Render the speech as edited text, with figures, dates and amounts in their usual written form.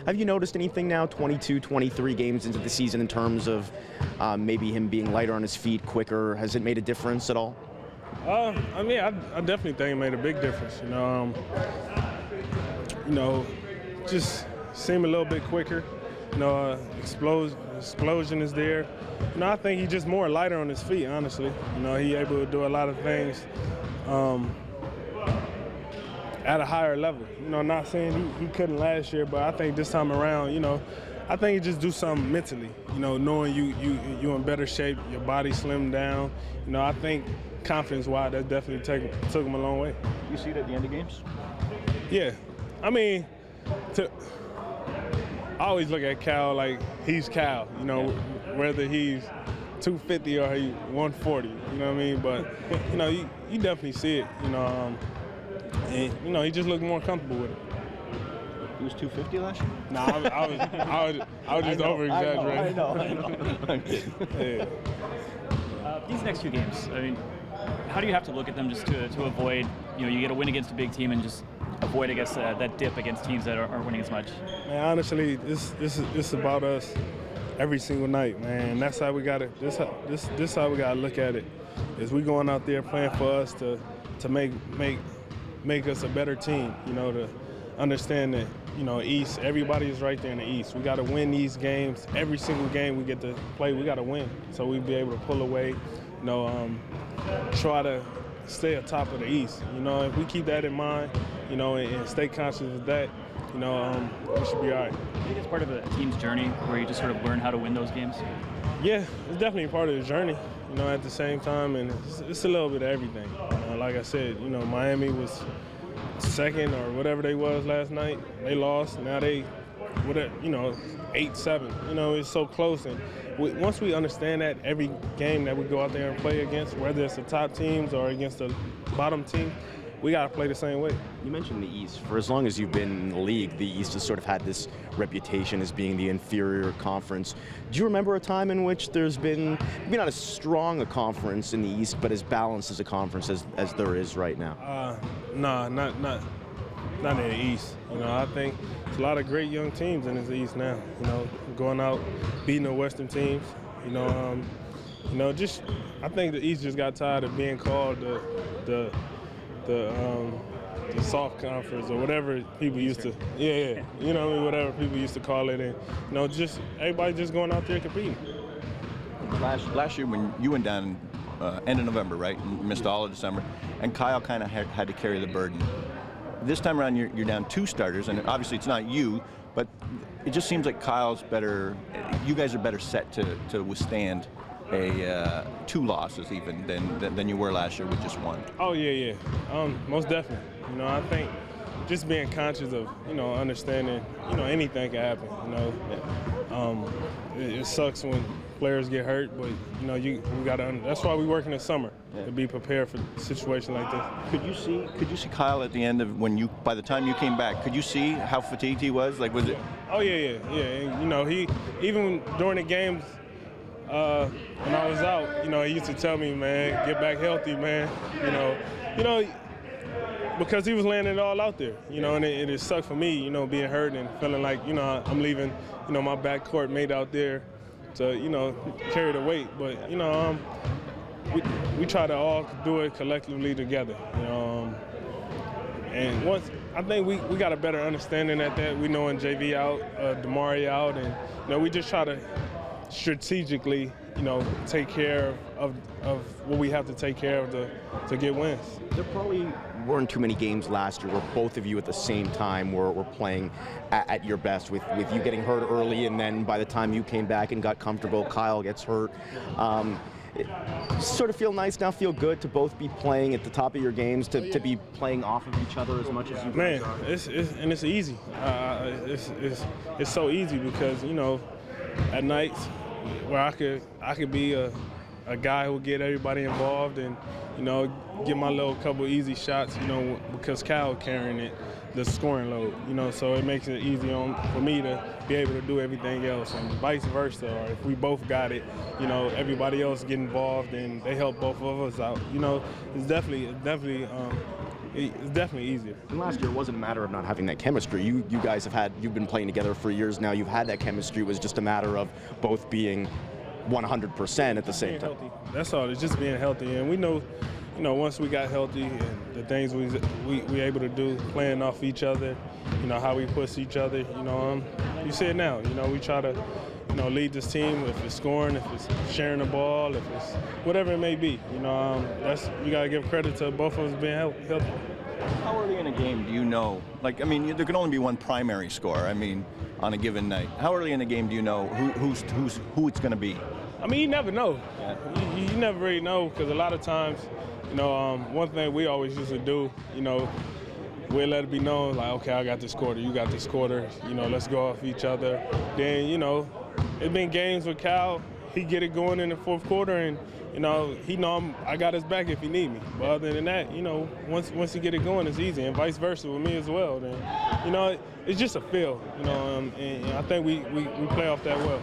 Have you noticed anything now, 22, 23 games into the season, in terms of maybe him being lighter on his feet, quicker? Has it made a difference at all? I mean, I definitely think it made a big difference. Just seem a little bit quicker. Explosion is there. I think he's just more lighter on his feet, honestly. He able to do a lot of things at a higher level. Not saying he couldn't last year, but I think this time around, I think he just do something mentally. Knowing you in better shape, your body slimmed down. I think confidence-wise, that definitely took him a long way. You see it at the end of games? Yeah, I mean, I always look at Cal like he's Cal. Whether he's 250 or he 140. You know what I mean? But you definitely see it. And he just looked more comfortable with it. He was 250 last year? No, I was just over-exaggerating. I know. Yeah. These next 2 games, I mean, how do you have to look at them just to avoid, you get a win against a big team and just avoid, I guess, that dip against teams that aren't winning as much? Man, honestly, this is about us every single night, man. That's how we got it. This how we got to look at it. Is we going out there playing for us to make us a better team. To understand that East, everybody is right there in the East. We got to win these games. Every single game we get to play, we got to win. So we be able to pull away. Try to stay atop of the East. If we keep that in mind, and stay conscious of that, we should be all right. Do you think it's part of a team's journey where you just sort of learn how to win those games? Yeah, it's definitely part of the journey, at the same time, and it's a little bit of everything. Like I said, Miami was second or whatever they was last night. They lost. Now they, 8-7. It's so close. And once we understand that, every game that we go out there and play against, whether it's the top teams or against the bottom team, we got to play the same way. You mentioned the East. For as long as you've been in the league, the East has sort of had this reputation as being the inferior conference. Do you remember a time in which there's been, maybe not as strong a conference in the East, but as balanced as a conference as there is right now? No, not in the East. I think there's a lot of great young teams in the East now. Going out, beating the Western teams. I think the East just got tired of being called the soft conference or whatever people used to, whatever people used to call it, and just everybody just going out there competing. Last year when you went down end of November, right, and missed all of December, and Kyle kind of had to carry the burden. This time around you're down 2 starters, and obviously it's not you, but it just seems like Kyle's better. You guys are better set to withstand 2 losses even than you were last year with just 1. Oh yeah. Most definitely. I think just being conscious of understanding anything can happen. It sucks when players get hurt, but we gotta. That's why we work in the summer to be prepared for a situation like this. Could you see Kyle at the end of by the time you came back? Could you see how fatigued he was? Like, was it? Oh yeah. He even during the games. When I was out, he used to tell me, man, get back healthy, man. Because he was laying it all out there, and it sucked for me, being hurt and feeling like, I'm leaving, my backcourt mate out there to, carry the weight. But, we try to all do it collectively together, And once, I think we got a better understanding at that. We know when JV out, DeMar out, and, we just try to strategically, take care of what we have to take care of to get wins. There probably weren't too many games last year where both of you at the same time were playing at your best, with you getting hurt early, and then by the time you came back and got comfortable, Kyle gets hurt. It sort of feel nice now, feel good to both be playing at the top of your games, to be playing off of each other as much as you guys are. It's easy. It's so easy because, at nights where I could be a guy who would get everybody involved and get my little couple easy shots, because Cal carrying it, the scoring load, so it makes it easy for me to be able to do everything else, and vice versa. Or if we both got it, everybody else get involved and they help both of us out. It's definitely it's definitely easier. And last year it wasn't a matter of not having that chemistry. You guys you've been playing together for years now. You've had that chemistry. It was just a matter of both being 100% at the same time. Healthy. That's all. It's just being healthy, and we know, once we got healthy and the things we able to do, playing off each other, how we push each other. You see it now. We try to, lead this team. If it's scoring, if it's sharing the ball, if it's whatever it may be. You gotta give credit to both of us being healthy. How early in a game do you know? Like, there can only be one primary scorer. On a given night. How early in the game do you know who it's going to be? You never know. Yeah. You never really know, because a lot of times, one thing we always used to do, we'll let it be known, like, okay, I got this quarter, you got this quarter, let's go off each other. Then, it's been games with Cal, he get it going in the fourth quarter, and he know I got his back if he need me. But other than that, once he get it going, it's easy, and vice versa with me as well. Then, it's just a feel, and I think we play off that well.